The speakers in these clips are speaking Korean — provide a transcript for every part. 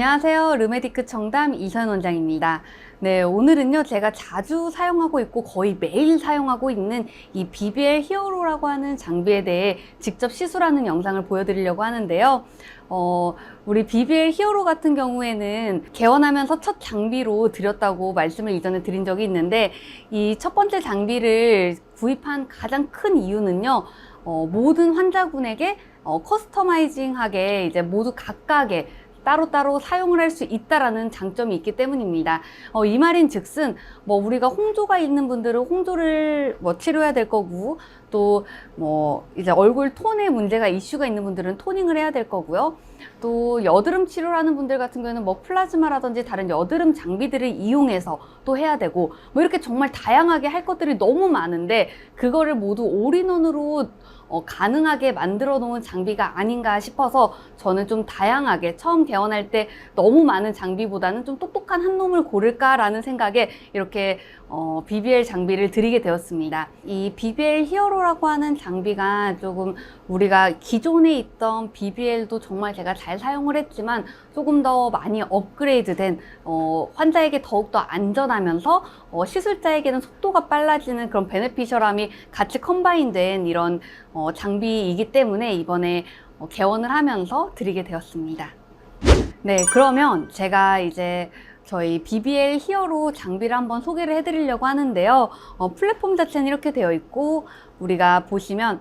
안녕하세요. 르메디크 청담 이선 원장입니다. 네, 오늘은요, 제가 자주 사용하고 있고 거의 매일 사용하고 있는 이 BBL 히어로라고 하는 장비에 대해 직접 시술하는 영상을 보여드리려고 하는데요. 우리 BBL 히어로 같은 경우에는 개원하면서 첫 장비로 드렸다고 말씀을 이전에 드린 적이 있는데, 이 첫 번째 장비를 구입한 가장 큰 이유는요, 모든 환자분에게 커스터마이징하게 이제 모두 각각의 따로따로 사용을 할 수 있다라는 장점이 있기 때문입니다. 이 말인 즉슨 우리가 홍조가 있는 분들은 홍조를 치료해야 될 거고, 또 이제 얼굴 톤에 문제가 이슈가 있는 분들은 토닝을 해야 될 거고요. 또 여드름 치료를 하는 분들 같은 경우에는 플라즈마라든지 다른 여드름 장비들을 이용해서 또 해야 되고, 이렇게 정말 다양하게 할 것들이 너무 많은데 그거를 모두 올인원으로 가능하게 만들어 놓은 장비가 아닌가 싶어서, 저는 좀 다양하게 처음 개원할 때 너무 많은 장비보다는 좀 똑똑한 한 놈을 고를까라는 생각에 이렇게 BBL 장비를 드리게 되었습니다. 이 BBL 히어로라고 하는 장비가 조금 우리가 기존에 있던 BBL도 정말 제가 잘 사용을 했지만 조금 더 많이 업그레이드된, 환자에게 더욱더 안전하면서 시술자에게는 속도가 빨라지는 그런 베네피셜함이 같이 컴바인된 이런 장비이기 때문에 이번에 개원을 하면서 드리게 되었습니다. 네, 그러면 제가 이제 저희 BBL 히어로 장비를 한번 소개를 해드리려고 하는데요. 플랫폼 자체는 이렇게 되어 있고, 우리가 보시면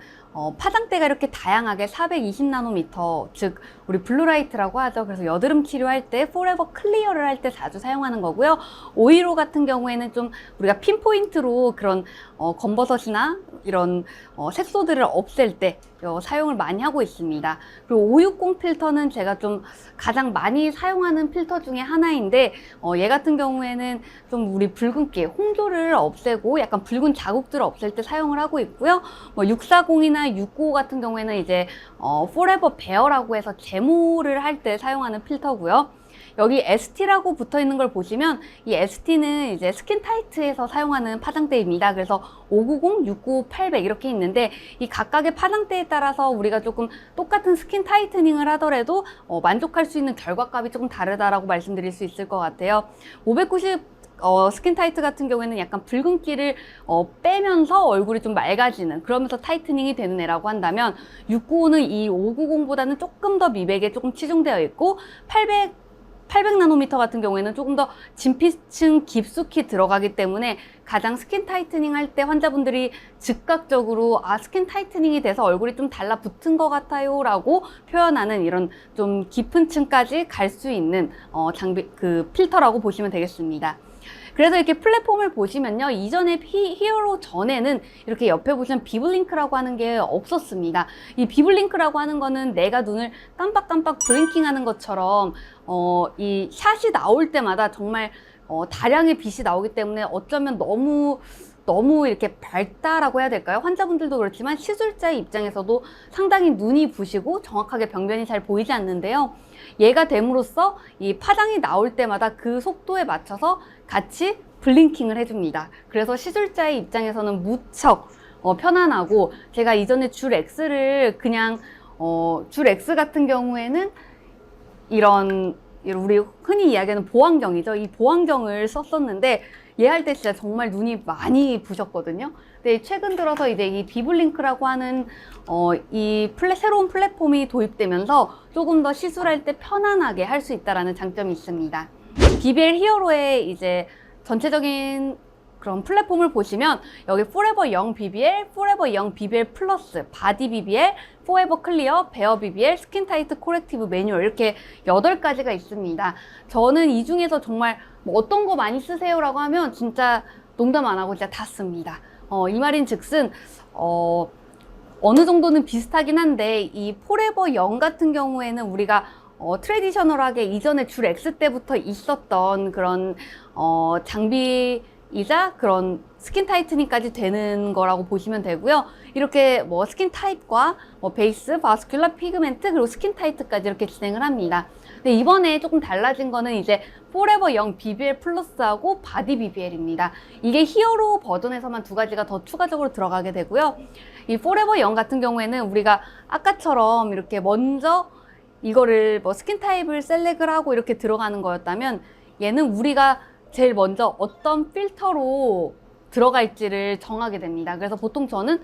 파장대가 이렇게 다양하게 420나노미터, 즉 우리 블루라이트라고 하죠. 그래서 여드름 치료할 때 포레버 클리어를 할 때 자주 사용하는 거고요. 오이로 같은 경우에는 좀 우리가 핀포인트로 그런 검버섯이나 이런 색소들을 없앨 때 사용을 많이 하고 있습니다. 그리고 560 필터는 제가 좀 가장 많이 사용하는 필터 중에 하나인데, 얘 같은 경우에는 좀 우리 붉은기, 홍조를 없애고 약간 붉은 자국들을 없앨 때 사용을 하고 있고요. 640이나 695 같은 경우에는 이제 포레버 베어라고 해서 제모를 할 때 사용하는 필터고요. 여기 ST라고 붙어 있는 걸 보시면, 이 ST는 이제 스킨 타이트에서 사용하는 파장대입니다. 그래서 590, 695, 800 이렇게 있는데, 이 각각의 파장대에 따라서 우리가 조금 똑같은 스킨 타이트닝을 하더라도 만족할 수 있는 결과값이 조금 다르다라고 말씀드릴 수 있을 것 같아요. 590 스킨 타이트 같은 경우에는 약간 붉은기를 빼면서 얼굴이 좀 맑아지는, 그러면서 타이트닝이 되는 애라고 한다면, 695는 이 590보다는 조금 더 미백에 조금 치중되어 있고, 800나노미터 같은 경우에는 조금 더 진피층 깊숙이 들어가기 때문에 가장 스킨 타이트닝 할 때 환자분들이 즉각적으로 스킨 타이트닝이 돼서 얼굴이 좀 달라붙은 것 같아요 라고 표현하는, 이런 좀 깊은 층까지 갈 수 있는 장비, 필터라고 보시면 되겠습니다. 그래서 이렇게 플랫폼을 보시면요, 이전에 히어로 전에는 이렇게 옆에 보시면 비블링크라고 하는 게 없었습니다. 이 비블링크라고 하는 거는 내가 눈을 깜빡깜빡 블링킹 하는 것처럼 이 샷이 나올 때마다 정말 다량의 빛이 나오기 때문에 어쩌면 너무 이렇게 밝다라고 해야 될까요? 환자분들도 그렇지만 시술자의 입장에서도 상당히 눈이 부시고 정확하게 병변이 잘 보이지 않는데요. 얘가 됨으로써 이 파장이 나올 때마다 그 속도에 맞춰서 같이 블링킹을 해줍니다. 그래서 시술자의 입장에서는 무척 편안하고, 제가 이전에 줄 X를 그냥 줄 X 같은 경우에는 이런 우리 흔히 이야기하는 보안경이죠. 이 보안경을 썼었는데 얘 할 때 진짜 정말 눈이 많이 부셨거든요. 근데 최근 들어서 이제 이 비블링크라고 하는 새로운 플랫폼이 도입되면서 조금 더 시술할 때 편안하게 할 수 있다라는 장점이 있습니다. BBL 히어로의 이제 전체적인 그런 플랫폼을 보시면, 여기 포레버 영 BBL, 포레버 영 BBL 플러스, 바디 BBL, 포에버 클리어, 베어 BBL, 스킨 타이트 코렉티브 매뉴얼, 이렇게 8가지가 있습니다. 저는 이 중에서 정말 어떤 거 많이 쓰세요 라고 하면 진짜 농담 안 하고 진짜 다 씁니다. 이 말인 즉슨 어느 정도는 비슷하긴 한데, 이 포레버 영 같은 경우에는 우리가 트레디셔널하게 이전에 줄 X 때부터 있었던 그런 장비이자 그런 스킨 타이트닝까지 되는 거라고 보시면 되고요. 이렇게 스킨 타입과 베이스, 바스큘라, 피그멘트, 그리고 스킨 타이트까지 이렇게 진행을 합니다. 근데 이번에 조금 달라진 거는 이제 포레버 영 BBL 플러스하고 바디 BBL입니다. 이게 히어로 버전에서만 2가지가 더 추가적으로 들어가게 되고요. 이 포레버 영 같은 경우에는 우리가 아까처럼 이렇게 먼저 이거를 뭐 스킨 타입을 셀렉을 하고 이렇게 들어가는 거였다면 얘는 우리가 제일 먼저 어떤 필터로 들어갈지를 정하게 됩니다. 그래서 보통 저는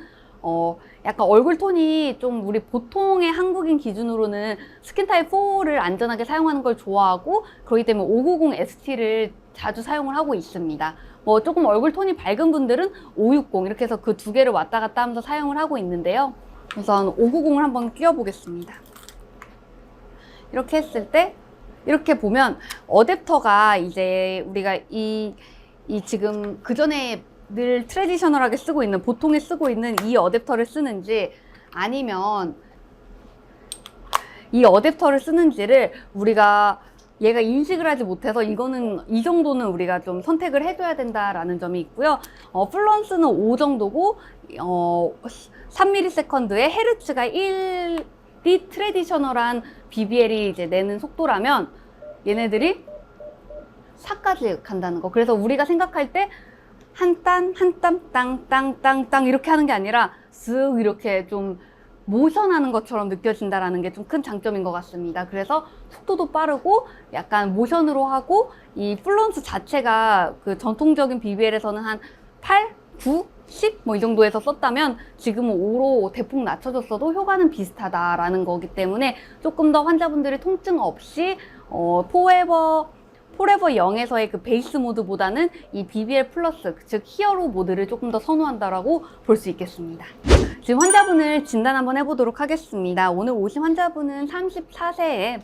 약간 얼굴 톤이 좀 우리 보통의 한국인 기준으로는 스킨 타입 4를 안전하게 사용하는 걸 좋아하고, 그렇기 때문에 590 ST를 자주 사용을 하고 있습니다. 뭐 조금 얼굴 톤이 밝은 분들은 560 이렇게 해서 그 두 개를 왔다 갔다 하면서 사용을 하고 있는데요. 우선 590을 한번 끼워 보겠습니다. 이렇게 했을 때 이렇게 보면 어댑터가 이제 우리가 이 지금 그전에 늘 트레디셔널하게 쓰고 있는, 보통에 쓰고 있는 이 어댑터를 쓰는지, 아니면 이 어댑터를 쓰는지를 우리가 얘가 인식을 하지 못해서 이거는 이 정도는 우리가 좀 선택을 해줘야 된다라는 점이 있고요. 플런스는 5 정도고 3ms의 헤르츠가 1이 트레디셔널한 BBL이 이제 내는 속도라면 얘네들이 4까지 간다는 거. 그래서 우리가 생각할 때 한 땀, 한 땀, 땅, 땅, 땅, 땅 이렇게 하는 게 아니라 쓱 이렇게 좀 모션하는 것처럼 느껴진다라는 게 좀 큰 장점인 것 같습니다. 그래서 속도도 빠르고 약간 모션으로 하고, 이 플런스 자체가 그 전통적인 BBL에서는 한 8, 9, 10 뭐 이 정도에서 썼다면 지금은 5로 대폭 낮춰줬어도 효과는 비슷하다라는 거기 때문에 조금 더 환자분들이 통증 없이 포레버 0에서의 그 베이스 모드보다는 이 BBL 플러스, 즉 히어로 모드를 조금 더 선호한다라고 볼 수 있겠습니다. 지금 환자분을 진단 한번 해보도록 하겠습니다. 오늘 오신 환자분은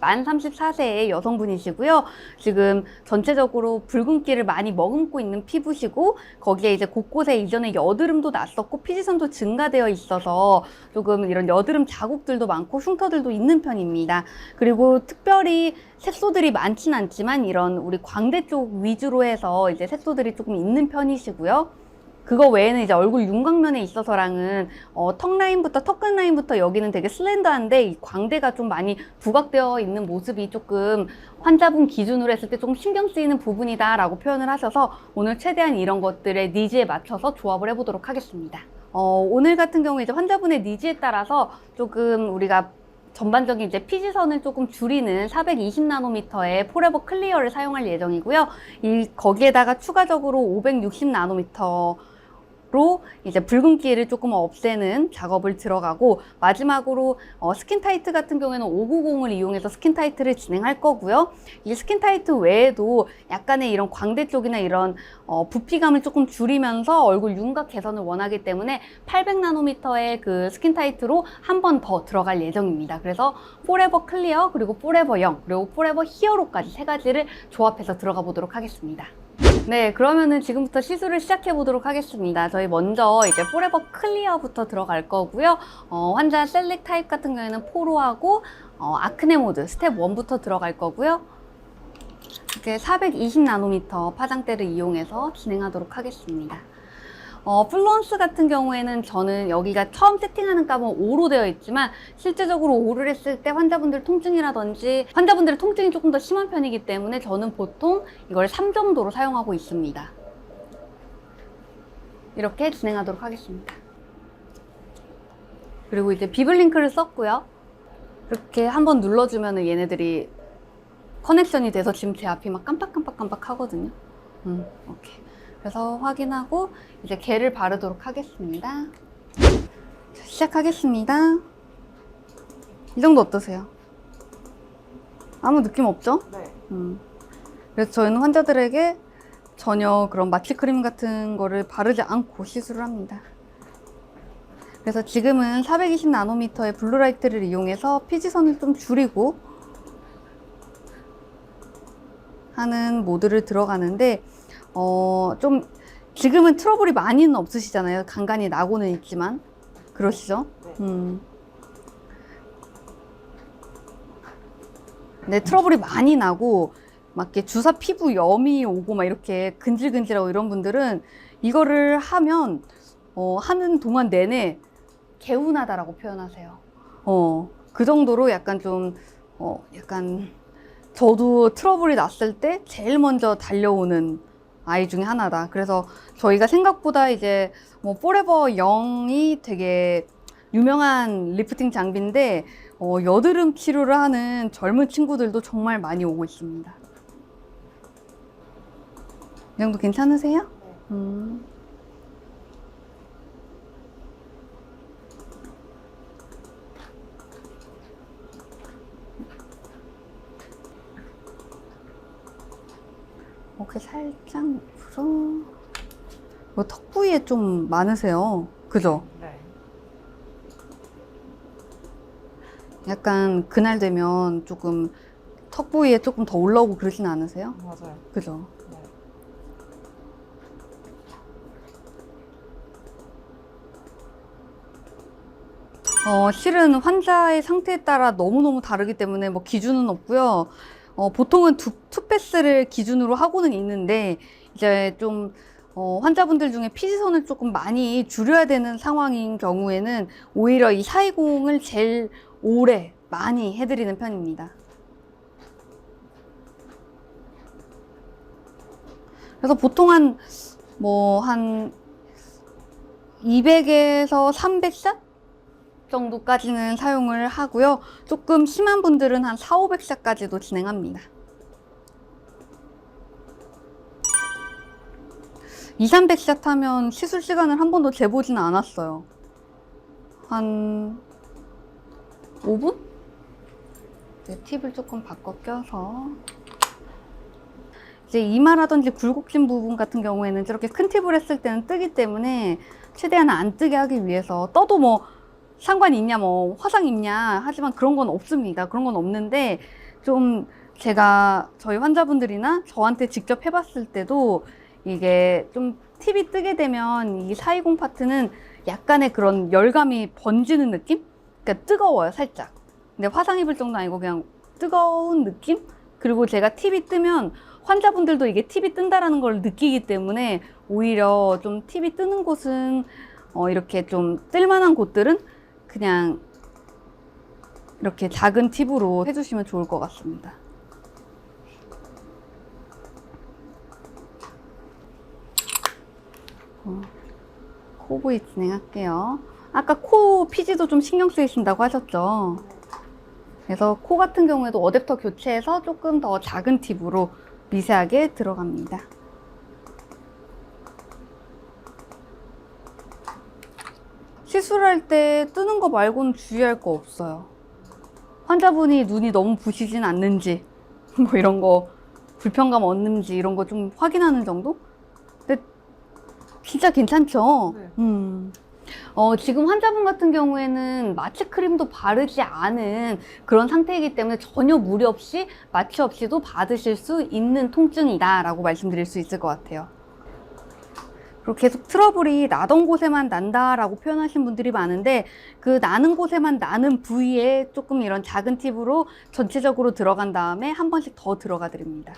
만 34세의 여성분이시고요. 지금 전체적으로 붉은기를 많이 머금고 있는 피부시고, 거기에 이제 곳곳에 이전에 여드름도 났었고 피지선도 증가되어 있어서 조금 이런 여드름 자국들도 많고 흉터들도 있는 편입니다. 그리고 특별히 색소들이 많진 않지만 이런 우리 광대 쪽 위주로 해서 이제 색소들이 조금 있는 편이시고요. 그거 외에는 이제 얼굴 윤곽면에 있어서랑은 턱 끝 라인부터 여기는 되게 슬렌더한데 이 광대가 좀 많이 부각되어 있는 모습이 조금 환자분 기준으로 했을 때 조금 신경 쓰이는 부분이다 라고 표현을 하셔서 오늘 최대한 이런 것들의 니즈에 맞춰서 조합을 해보도록 하겠습니다. 오늘 같은 경우에 이제 환자분의 니즈에 따라서 조금 우리가 전반적인 이제 피지선을 조금 줄이는 420나노미터의 포레버 클리어를 사용할 예정이고요. 거기에다가 추가적으로 560나노미터로 이제 붉은기를 조금 없애는 작업을 들어가고, 마지막으로 스킨 타이트 같은 경우에는 590을 이용해서 스킨 타이트를 진행할 거고요. 이 스킨 타이트 외에도 약간의 이런 광대 쪽이나 이런 부피감을 조금 줄이면서 얼굴 윤곽 개선을 원하기 때문에 800나노미터의 그 스킨 타이트로 한 번 더 들어갈 예정입니다. 그래서 포레버 클리어, 그리고 포레버 0, 그리고 포레버 히어로까지 세 가지를 조합해서 들어가 보도록 하겠습니다. 네, 그러면은 지금부터 시술을 시작해 보도록 하겠습니다. 저희 먼저 이제 포레버 클리어부터 들어갈 거고요. 환자 셀렉 타입 같은 경우에는 4로 하고, 아크네 모드 스텝 1부터 들어갈 거고요. 이렇게 420나노미터 파장대를 이용해서 진행하도록 하겠습니다. 플런스 같은 경우에는 저는 여기가 처음 세팅하는 값은 5로 되어 있지만 실제적으로 5를 했을 때 환자분들 통증이라든지 환자분들의 통증이 조금 더 심한 편이기 때문에 저는 보통 이걸 3 정도로 사용하고 있습니다. 이렇게 진행하도록 하겠습니다. 그리고 이제 비블링크를 썼고요. 이렇게 한번 눌러주면 얘네들이 커넥션이 돼서 지금 제 앞이 막 깜빡깜빡 하거든요. 오케이. 그래서 확인하고 이제 겔을 바르도록 하겠습니다. 시작하겠습니다. 이 정도 어떠세요? 아무 느낌 없죠? 네. 그래서 저희는 환자들에게 전혀 그런 마취크림 같은 거를 바르지 않고 시술을 합니다. 그래서 지금은 420나노미터의 블루라이트를 이용해서 피지선을 좀 줄이고 하는 모드를 들어가는데, 좀 지금은 트러블이 많이는 없으시잖아요. 간간히 나고는 있지만 그러시죠? 네, 트러블이 많이 나고 막 이렇게 주사 피부 염이 오고 막 이렇게 근질근질하고 이런 분들은 이거를 하면 하는 동안 내내 개운하다라고 표현하세요. 그 정도로 약간 좀 약간 저도 트러블이 났을 때 제일 먼저 달려오는 아이 중에 하나다. 그래서 저희가 생각보다 이제 뭐 포레버 0이 되게 유명한 리프팅 장비인데 여드름 치료를 하는 젊은 친구들도 정말 많이 오고 있습니다. 이 정도 괜찮으세요? 이렇게 살짝 옆으로. 턱 부위에 좀 많으세요. 그죠? 네. 약간 그날 되면 조금 턱 부위에 조금 더 올라오고 그러진 않으세요? 맞아요. 그죠? 네. 실은 환자의 상태에 따라 너무너무 다르기 때문에 뭐 기준은 없고요. 보통은 투패스를 기준으로 하고는 있는데, 이제 좀, 환자분들 중에 피지선을 조금 많이 줄여야 되는 상황인 경우에는 오히려 이 사이공을 제일 오래 많이 해드리는 편입니다. 그래서 보통 한 200에서 300샷 정도까지는 사용을 하고요. 조금 심한 분들은 한 4, 500샷까지도 진행합니다. 2, 300샷 하면 시술 시간을 한 번도 재보지는 않았어요. 한 5분? 이제 팁을 조금 바꿔 껴서. 이제 이마라든지 굴곡진 부분 같은 경우에는 저렇게 큰 팁을 했을 때는 뜨기 때문에 최대한 안 뜨게 하기 위해서, 떠도 뭐 상관이 있냐, 뭐 화상 입냐, 하지만 그런 건 없습니다. 그런 건 없는데, 좀 제가 저희 환자분들이나 저한테 직접 해봤을 때도 이게 좀 팁이 뜨게 되면 이 사이공 파트는 약간의 그런 열감이 번지는 느낌? 그러니까 뜨거워요, 살짝. 근데 화상 입을 정도 아니고 그냥 뜨거운 느낌? 그리고 제가 팁이 뜨면 환자분들도 이게 팁이 뜬다라는 걸 느끼기 때문에 오히려 좀 팁이 뜨는 곳은 이렇게 좀 뜰만한 곳들은 그냥 이렇게 작은 팁으로 해주시면 좋을 것 같습니다. 코 부위 진행할게요. 아까 코 피지도 좀 신경 쓰이신다고 하셨죠? 그래서 코 같은 경우에도 어댑터 교체해서 조금 더 작은 팁으로 미세하게 들어갑니다. 시술할 때 뜨는 거 말고는 주의할 거 없어요. 환자분이 눈이 너무 부시진 않는지, 뭐 이런 거 불편감 없는지 이런 거 좀 확인하는 정도? 근데 진짜 괜찮죠? 네. 지금 환자분 같은 경우에는 마취 크림도 바르지 않은 그런 상태이기 때문에 전혀 무리 없이 마취 없이도 받으실 수 있는 통증이다 라고 말씀드릴 수 있을 것 같아요. 그리고 계속 트러블이 나던 곳에만 난다라고 표현하신 분들이 많은데, 그 나는 곳에만 나는 부위에 조금 이런 작은 팁으로 전체적으로 들어간 다음에 한 번씩 더 들어가 드립니다.